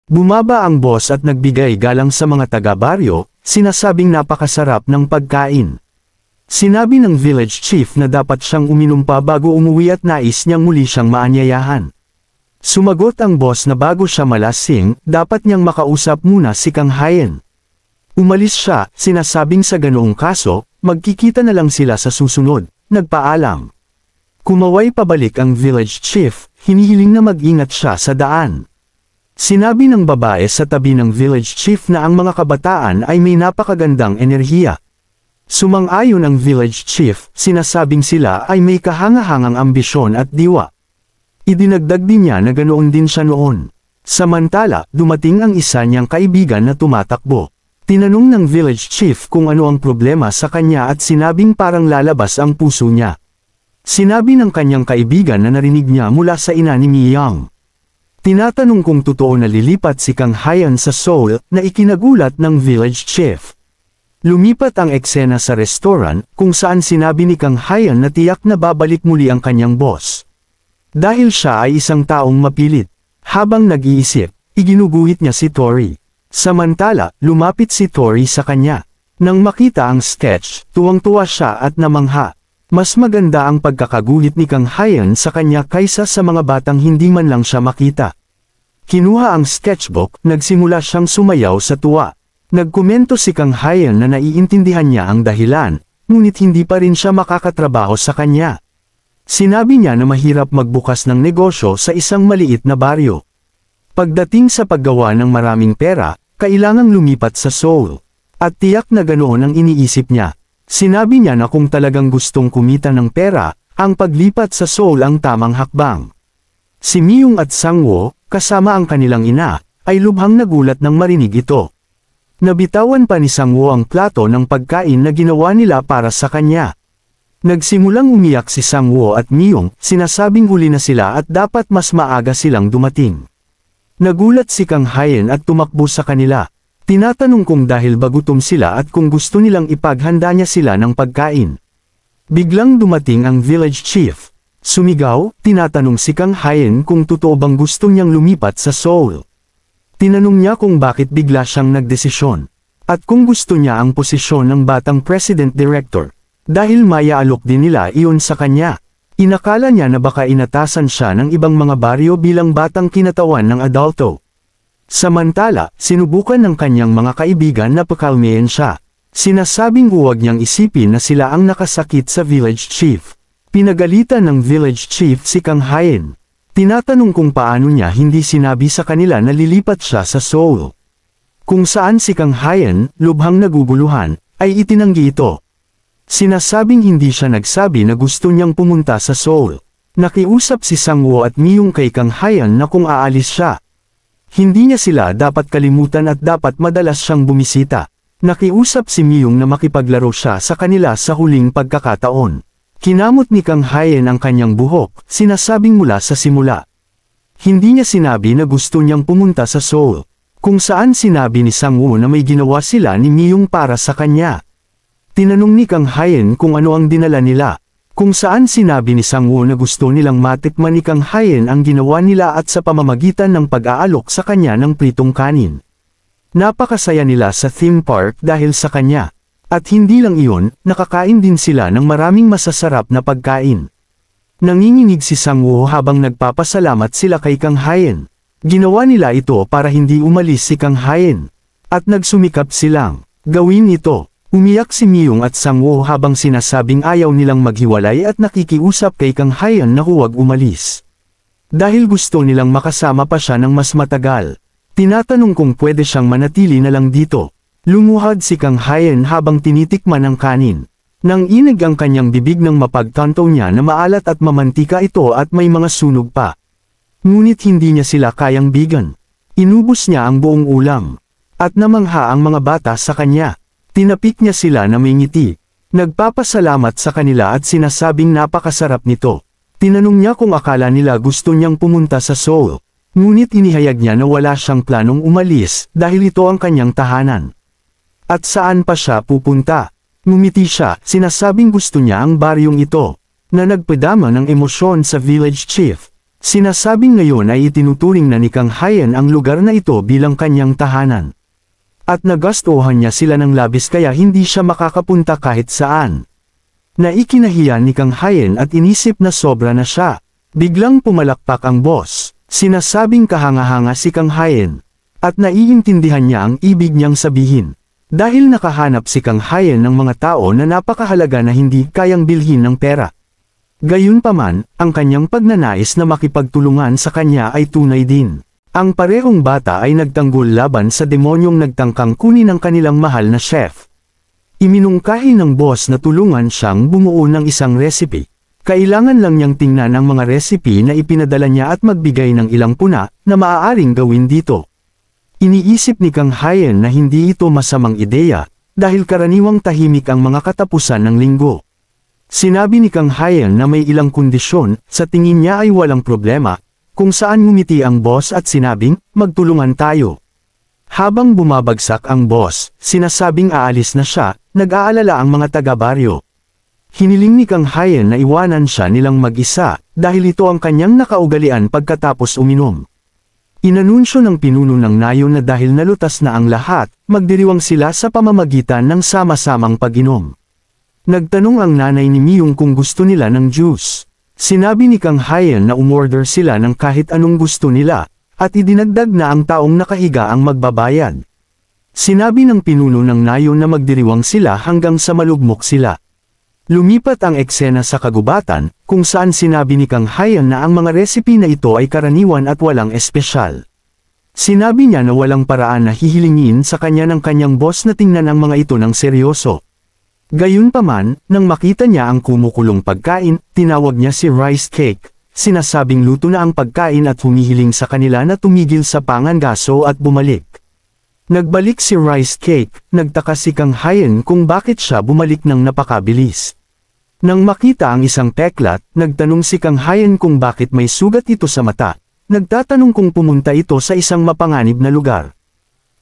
Bumaba ang boss at nagbigay galang sa mga taga-baryo, sinasabing napakasarap ng pagkain. Sinabi ng village chief na dapat siyang uminom pa bago umuwi at nais niyang muli siyang maanyayahan. Sumagot ang boss na bago siya malasing, dapat niyang makausap muna si Kang Hayan. Umalis siya, sinasabing sa ganoong kaso, magkikita na lang sila sa susunod, nagpaalam. Kumaway pabalik ang village chief, hinihiling na mag-ingat siya sa daan. Sinabi ng babae sa tabi ng village chief na ang mga kabataan ay may napakagandang enerhiya. Sumang-ayon ang village chief, sinasabing sila ay may kahangahangang ambisyon at diwa. Idinagdag din niya na ganoon din siya noon. Samantala, dumating ang isa niyang kaibigan na tumatakbo. Tinanong ng village chief kung ano ang problema sa kanya at sinabing parang lalabas ang puso niya. Sinabi ng kanyang kaibigan na narinig niya mula sa ina ni Miyang. Tinatanong kung totoo na lilipat si Kang Hayan sa Seoul na ikinagulat ng village chief. Lumipat ang eksena sa restaurant kung saan sinabi ni Kang Hayan na tiyak na babalik muli ang kanyang boss. Dahil siya ay isang taong mapilit. Habang nag-iisip, iginuguhit niya si Tori. Samantala, lumapit si Tori sa kanya. Nang makita ang sketch, tuwang-tuwa siya at namangha. Mas maganda ang pagkakaguhit ni Kang Hayan sa kanya kaysa sa mga batang hindi man lang siya makita. Kinuha ang sketchbook, nagsimula siyang sumayaw sa tuwa. Nagkomento si Kang Hayan na naiintindihan niya ang dahilan, ngunit hindi pa rin siya makakatrabaho sa kanya. Sinabi niya na mahirap magbukas ng negosyo sa isang maliit na baryo. Pagdating sa paggawa ng maraming pera, kailangang lumipat sa Seoul. At tiyak na ganoon ang iniisip niya. Sinabi niya na kung talagang gustong kumita ng pera, ang paglipat sa Seoul ang tamang hakbang. Si Miyong at Sangwoo, kasama ang kanilang ina, ay lubhang nagulat nang marinig ito. Nabitawan pa ni Sangwoo ang plato ng pagkain na ginawa nila para sa kanya. Nagsimulang umiyak si Sangwoo at Miyong, sinasabing huli na sila at dapat mas maaga silang dumating. Nagulat si Kang Hayan at tumakbo sa kanila. Tinatanong kung dahil ba gutom sila at kung gusto nilang ipaghanda niya sila ng pagkain. Biglang dumating ang village chief. Sumigaw, tinatanong si Kang Hayan kung totoo bang gusto niyang lumipat sa Seoul. Tinanong niya kung bakit bigla siyang nagdesisyon. At kung gusto niya ang posisyon ng batang president director. Dahil mayaalok din nila iyon sa kanya. Inakala niya na baka inatasan siya ng ibang mga baryo bilang batang kinatawan ng adulto. Samantala, sinubukan ng kanyang mga kaibigan na pakalmehin siya. Sinasabing huwag niyang isipin na sila ang nakasakit sa village chief. Pinagalitan ng village chief si Kang Hayan. Tinatanong kung paano niya hindi sinabi sa kanila na lilipat siya sa Seoul. Kung saan si Kang Hayan, lubhang naguguluhan, ay itinanggi ito. Sinasabing hindi siya nagsabi na gusto niyang pumunta sa Seoul. Nakiusap si Sangwoo at Miyong kay Kang Hayan na kung aalis siya. Hindi niya sila dapat kalimutan at dapat madalas siyang bumisita. Nakiusap si Miyong na makipaglaro siya sa kanila sa huling pagkakataon. Kinamot ni Kang Hayan ang kanyang buhok, sinasabing mula sa simula. Hindi niya sinabi na gusto niyang pumunta sa Seoul. Kung saan sinabi ni Sangwoo na may ginawa sila ni Miyong para sa kanya. Tinanong ni Kang Hayan kung ano ang dinala nila. Kung saan sinabi ni Sangwoo na gusto nilang matikman ni Kang Hayan ang ginawa nila at sa pamamagitan ng pag-aalok sa kanya ng pritong kanin. Napakasaya nila sa theme park dahil sa kanya. At hindi lang iyon, nakakain din sila ng maraming masasarap na pagkain. Nanginginig si Sangwoo habang nagpapasalamat sila kay Kang Hayan. Ginawa nila ito para hindi umalis si Kang Hayan. At nagsumikap silang gawin ito. Umiyak si Miyong at Sangwoo habang sinasabing ayaw nilang maghiwalay at nakikiusap kay Kang Hayan na huwag umalis. Dahil gusto nilang makasama pa siya ng mas matagal. Tinatanong kung pwede siyang manatili na lang dito. Lumuhad si Kang Hayan habang tinitikman ang kanin. Nang inig ang kanyang bibig nang mapagtanto niya na maalat at mamantika ito at may mga sunog pa. Ngunit hindi niya sila kayang bigan. Inubos niya ang buong ulam. At namangha ang mga bata sa kanya. Tinapik niya sila na may ngiti. Nagpapasalamat sa kanila at sinasabing napakasarap nito. Tinanong niya kung akala nila gusto niyang pumunta sa Seoul. Ngunit inihayag niya na wala siyang planong umalis dahil ito ang kanyang tahanan. At saan pa siya pupunta? Ngumiti siya, sinasabing gusto niya ang baryong ito. Na nagpadama ng emosyon sa village chief. Sinasabing ngayon ay itinuturing na ni Kang Hyen ang lugar na ito bilang kanyang tahanan. At nagustuhan niya sila ng labis kaya hindi siya makakapunta kahit saan. Naikinahiya ni Kang Hyen at inisip na sobra na siya. Biglang pumalakpak ang boss. Sinasabing kahanga-hanga si Kang Hyen. At naiintindihan niya ang ibig niyang sabihin. Dahil nakahanap si Kang Hyen ng mga tao na napakahalaga na hindi kayang bilhin ng pera. Gayunpaman, ang kanyang pagnanais na makipagtulungan sa kanya ay tunay din. Ang parehong bata ay nagtanggol laban sa demonyong nagtangkang kunin ang kanilang mahal na chef. Iminungkahi ng boss na tulungan siyang bumuo ng isang recipe. Kailangan lang niyang tingnan ang mga recipe na ipinadala niya at magbigay ng ilang puna na maaaring gawin dito. Iniisip ni Kang Hyen na hindi ito masamang ideya, dahil karaniwang tahimik ang mga katapusan ng linggo. Sinabi ni Kang Hyen na may ilang kondisyon, sa tingin niya ay walang problema, kung saan ngumiti ang boss at sinabing, magtulungan tayo. Habang bumabagsak ang boss, sinasabing aalis na siya, nag-aalala ang mga taga-baryo. Hiniling ni Kang Hyen na iwanan siya nilang mag-isa, dahil ito ang kanyang nakaugalian pagkatapos uminom. Inanunsyo ng pinuno ng nayon na dahil nalutas na ang lahat, magdiriwang sila sa pamamagitan ng sama-samang pag-inom. Nagtanong ang nanay ni Myung kung gusto nila ng juice. Sinabi ni Kang Hyen na umorder sila ng kahit anong gusto nila, at idinagdag na ang taong nakahiga ang magbabayad. Sinabi ng pinuno ng nayon na magdiriwang sila hanggang sa malugmok sila. Lumipat ang eksena sa kagubatan, kung saan sinabi ni Kang Hyen na ang mga recipe na ito ay karaniwan at walang espesyal. Sinabi niya na walang paraan na hihilingin sa kanya ng kanyang boss na tingnan ang mga ito ng seryoso. Gayunpaman, nang makita niya ang kumukulong pagkain, tinawag niya si Rice Cake, sinasabing luto na ang pagkain at humihiling sa kanila na tumigil sa pangangaso at bumalik. Nagbalik si Rice Cake, nagtaka si Kang Hyen kung bakit siya bumalik ng napakabilis. Nang makita ang isang peklat, nagtanong si Kang Hyen kung bakit may sugat ito sa mata, nagtatanong kung pumunta ito sa isang mapanganib na lugar.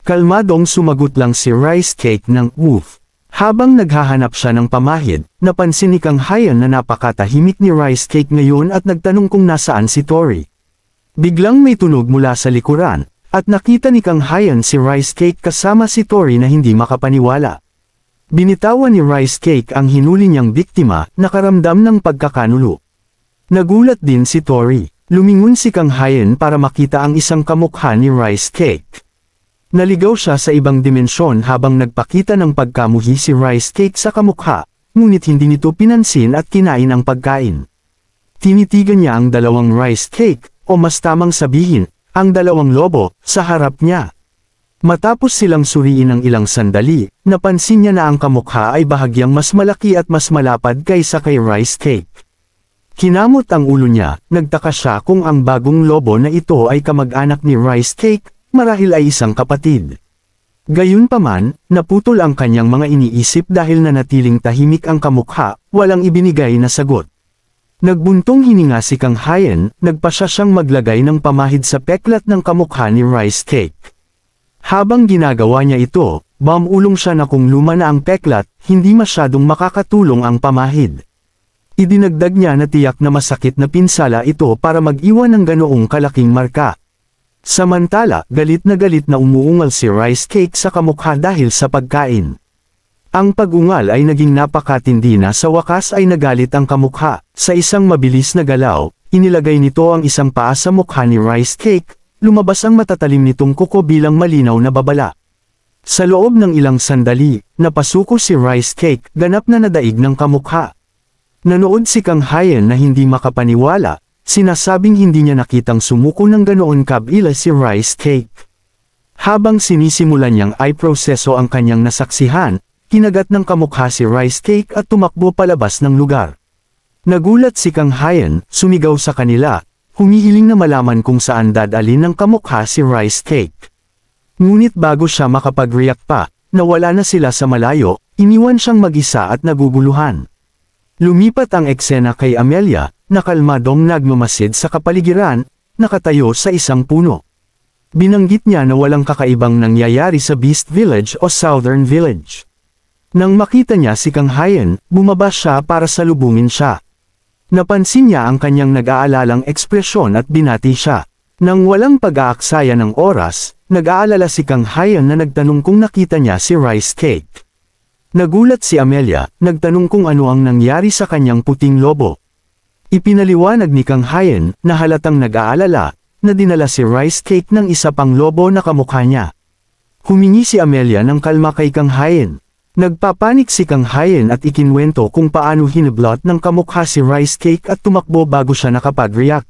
Kalmadong sumagot lang si Rice Cake ng woof. Habang naghahanap siya ng pamahid, napansin ni Kang Hyen na napakatahimik ni Rice Cake ngayon at nagtanong kung nasaan si Tori. Biglang may tunog mula sa likuran, at nakita ni Kang Hyen si Rice Cake kasama si Tori na hindi makapaniwala. Binitawan ni Rice Cake ang hinuli niyang biktima, nakaramdam ng pagkakanulo. Nagulat din si Tori. Lumingon si Kang Hyen para makita ang isang kamukha ni Rice Cake. Naligaw siya sa ibang dimensyon habang nagpakita ng pagkamuhi si Rice Cake sa kamukha, ngunit hindi nito pinansin at kinain ang pagkain. Tinitigan niya ang dalawang rice cake, o mas tamang sabihin, ang dalawang lobo, sa harap niya. Matapos silang suriin ng ilang sandali, napansin niya na ang kamukha ay bahagyang mas malaki at mas malapad kaysa kay Rice Cake. Kinamot ang ulo niya, nagtaka siya kung ang bagong lobo na ito ay kamag-anak ni Rice Cake, marahil ay isang kapatid. Gayunpaman, naputol ang kanyang mga iniisip dahil nanatiling tahimik ang kamukha, walang ibinigay na sagot. Nagbuntong hininga si Kang Hyen, nagpasya siyang maglagay ng pamahid sa peklat ng kamukha ni Rice Cake. Habang ginagawa niya ito, bamulong siya na kung luma na ang peklat, hindi masyadong makakatulong ang pamahid. Idinagdag niya na tiyak na masakit na pinsala ito para mag-iwan ng ganoong kalaking marka. Samantala, galit na umuungal si Rice Cake sa kamukha dahil sa pagkain. Ang pag-ungal ay naging napakatindi na sa wakas ay nagalit ang kamukha. Sa isang mabilis na galaw, inilagay nito ang isang paa sa mukha ni Rice Cake, lumabas ang matatalim nitong kuko bilang malinaw na babala. Sa loob ng ilang sandali, napasuko si Rice Cake, ganap na nadaig ng kamukha. Nanood si Kang Hyen na hindi makapaniwala. Sinasabing hindi niya nakitang sumuko ng ganoon kabila si Rice Cake. Habang sinisimulan niyang i-proseso ang kanyang nasaksihan, kinagat ng kamukha si Rice Cake at tumakbo palabas ng lugar. Nagulat si Kang Hyen, sumigaw sa kanila, humihiling na malaman kung saan dadalhin ng kamukha si Rice Cake. Ngunit bago siya makapag-react pa, nawala na sila sa malayo, iniwan siyang mag-isa at naguguluhan. Lumipat ang eksena kay Amelia, nakalmadong nagmamasid sa kapaligiran, nakatayo sa isang puno. Binanggit niya na walang kakaibang nangyayari sa Beast Village o Southern Village. Nang makita niya si Kang Hyen, bumaba siya para salubungin siya. Napansin niya ang kanyang nag-aalalang ekspresyon at binati siya. Nang walang pag-aaksaya ng oras, nag-aalala si Kang Hyan na nagtanong kung nakita niya si Rice Cake. Nagulat si Amelia, nagtanong kung ano ang nangyari sa kanyang puting lobo. Ipinaliwanag ni Kang Hyan na halatang nag-aalala, na dinala si Rice Cake ng isa pang lobo na kamukha niya. Humingi si Amelia ng kalma kay Kang Hyan. Nagpapanik si Kang Hyan at ikinwento kung paano hiniblot ng kamukha si Rice Cake at tumakbo bago siya nakapag-react.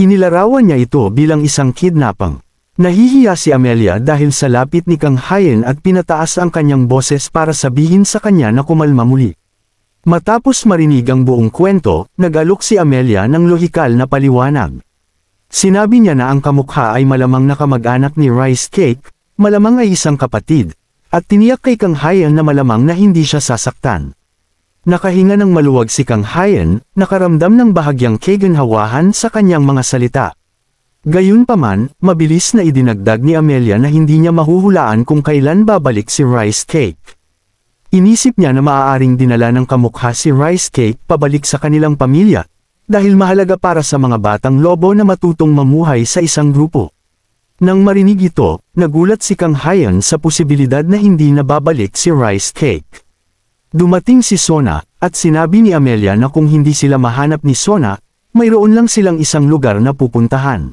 Inilarawan niya ito bilang isang kidnapping. Nahihiya si Amelia dahil sa lapit ni Kang Hyan at pinataas ang kanyang boses para sabihin sa kanya na kumalma muli. Matapos marinig ang buong kwento, nag-alok si Amelia ng lohikal na paliwanag. Sinabi niya na ang kamukha ay malamang na kamag-anak ni Rice Cake, malamang ay isang kapatid, at tiniyak kay Kang Hyan na malamang na hindi siya sasaktan. Nakahinga ng maluwag si Kang Hyan, nakaramdam ng bahagyang kaginhawahan sa kanyang mga salita. Gayunpaman, mabilis na idinagdag ni Amelia na hindi niya mahuhulaan kung kailan babalik si Rice Cake. Inisip niya na maaaring dinala ng kamukha si Rice Cake pabalik sa kanilang pamilya, dahil mahalaga para sa mga batang lobo na matutong mamuhay sa isang grupo. Nang marinig ito, nagulat si Kang Hyan sa posibilidad na hindi na babalik si Rice Cake. Dumating si Sona, at sinabi ni Amelia na kung hindi sila mahanap ni Sona, mayroon lang silang isang lugar na pupuntahan.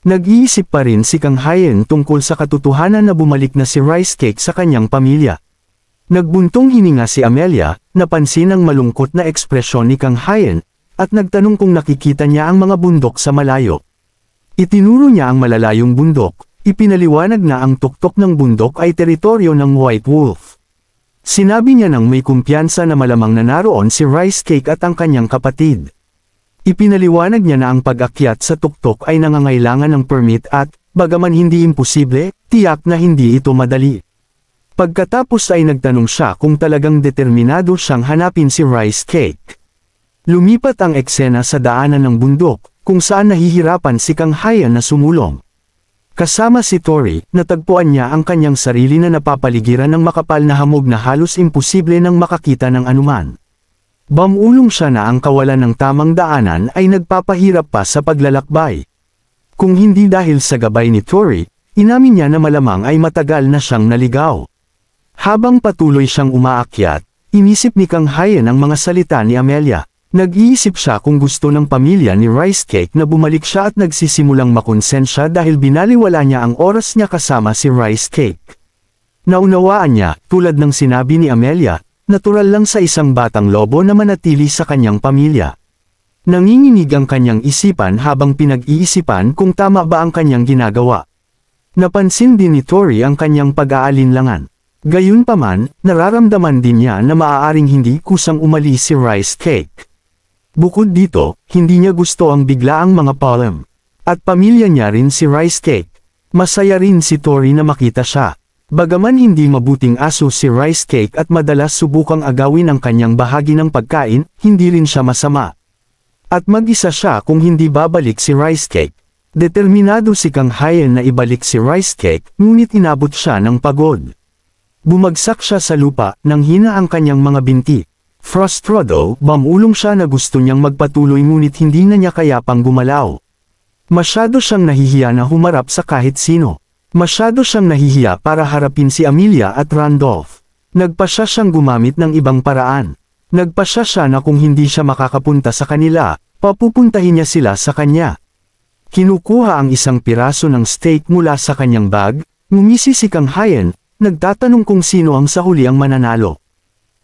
Nag-iisip pa rin si Kang Hyan tungkol sa katotohanan na bumalik na si Rice Cake sa kanyang pamilya. Nagbuntong hininga si Amelia, napansin ang malungkot na ekspresyon ni Kang Hyan, at nagtanong kung nakikita niya ang mga bundok sa malayo. Itinuro niya ang malalayong bundok, ipinaliwanag na ang tuktok ng bundok ay teritoryo ng White Wolf. Sinabi niya nang may kumpiyansa na malamang na naroon si Rice Cake at ang kanyang kapatid. Ipinaliwanag niya na ang pag-akyat sa tuktok ay nangangailangan ng permit at, bagaman hindi imposible, tiyak na hindi ito madali. Pagkatapos ay nagtanong siya kung talagang determinado siyang hanapin si Rice Cake. Lumipat ang eksena sa daanan ng bundok, kung saan nahihirapan si Kang Hyan na sumulong. Kasama si Tori, natagpuan niya ang kanyang sarili na napapaligiran ng makapal na hamog na halos imposible nang makakita ng anuman. Bamulong siya na ang kawalan ng tamang daanan ay nagpapahirap pa sa paglalakbay. Kung hindi dahil sa gabay ni Tori, inamin niya na malamang ay matagal na siyang naligaw. Habang patuloy siyang umaakyat, inisip ni Kang Hyan ang mga salita ni Amelia. Nag-iisip siya kung gusto ng pamilya ni Rice Cake na bumalik siya at nagsisimulang makonsensya dahil binaliwala niya ang oras niya kasama si Rice Cake. Naunawaan niya, tulad ng sinabi ni Amelia, natural lang sa isang batang lobo na manatili sa kanyang pamilya. Nanginginig ang kanyang isipan habang pinag-iisipan kung tama ba ang kanyang ginagawa. Napansin din ni Tori ang kanyang pag-aalinlangan. Gayunpaman, nararamdaman din niya na maaaring hindi kusang umalis si Rice Cake. Bukod dito, hindi niya gusto ang biglaang mga palm. At pamilya niya rin si Rice Cake. Masaya rin si Tori na makita siya. Bagaman hindi mabuting aso si Rice Cake at madalas subukang agawin ang kanyang bahagi ng pagkain, hindi rin siya masama. At mag-isa siya kung hindi babalik si Rice Cake. Determinado si Kang Hyan na ibalik si Rice Cake, ngunit inabot siya ng pagod. Bumagsak siya sa lupa, nang hina ang kanyang mga binti. Frustrado, bamulong siya na gusto niyang magpatuloy ngunit hindi na niya kaya pang gumalaw. Masyado siyang nahihiya na humarap sa kahit sino. Masyado siyang nahihiya para harapin si Amelia at Randolph. Nagpasya siyang gumamit ng ibang paraan. Nagpasya siya na kung hindi siya makakapunta sa kanila, papupuntahin niya sila sa kanya. Kinukuha ang isang piraso ng steak mula sa kanyang bag, ngumisi si Kang Hyan, nagtatanong kung sino ang sa huli ang mananalo.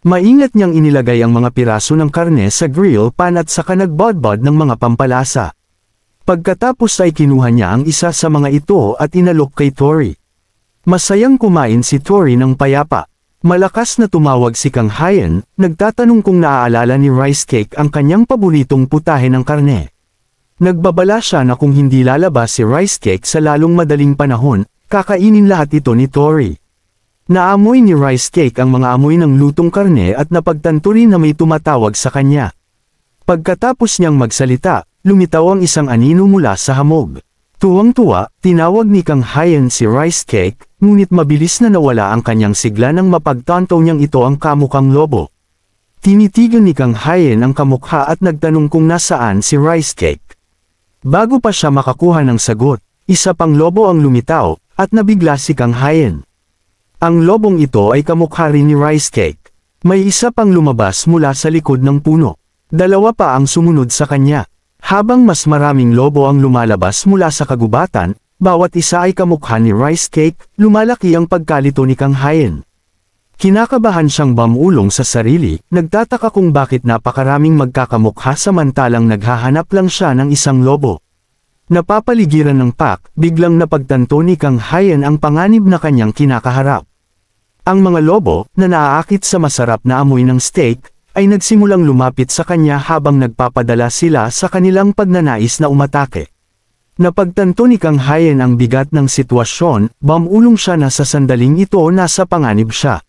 Maingat niyang inilagay ang mga piraso ng karne sa grill pan at saka nagbodbod ng mga pampalasa. Pagkatapos ay kinuha niya ang isa sa mga ito at inalok kay Tori. Masayang kumain si Tori ng payapa. Malakas na tumawag si Kang Hyan, nagtatanong kung naaalala ni Rice Cake ang kanyang paboritong putahe ng karne. Nagbabala siya na kung hindi lalabas si Rice Cake sa lalong madaling panahon, kakainin lahat ito ni Tori. Naamoy ni Rice Cake ang mga amoy ng lutong karne at napagtanto rin na may tumatawag sa kanya. Pagkatapos niyang magsalita, lumitaw ang isang anino mula sa hamog. Tuwang-tuwa, tinawag ni Kang Hyan si Rice Cake, ngunit mabilis na nawala ang kanyang sigla nang mapagtanto niyang ito ang kamukhang lobo. Tinitigan ni Kang Hayen ang kamukha at nagtanong kung nasaan si Rice Cake. Bago pa siya makakuha ng sagot, isa pang lobo ang lumitaw, at nabigla si Kang Hayen. Ang lobong ito ay kamukha rin ni Rice Cake. May isa pang lumabas mula sa likod ng puno. Dalawa pa ang sumunod sa kanya. Habang mas maraming lobo ang lumalabas mula sa kagubatan, bawat isa ay kamukha ni Rice Cake, lumalaki ang pagkalito ni Kang Hayen. Kinakabahan siyang bamulong sa sarili, nagtataka kung bakit napakaraming magkakamukha samantalang naghahanap lang siya ng isang lobo. Napapaligiran ng pack, biglang napagtanto ni Kang Hayen ang panganib na kanyang kinakaharap. Ang mga lobo, na naaakit sa masarap na amoy ng steak, ay nagsimulang lumapit sa kanya habang nagpapadala sila sa kanilang pagnanais na umatake. Napagtanto ni Kang Hayen ang bigat ng sitwasyon, bamulong siya na sa sandaling ito nasa panganib siya.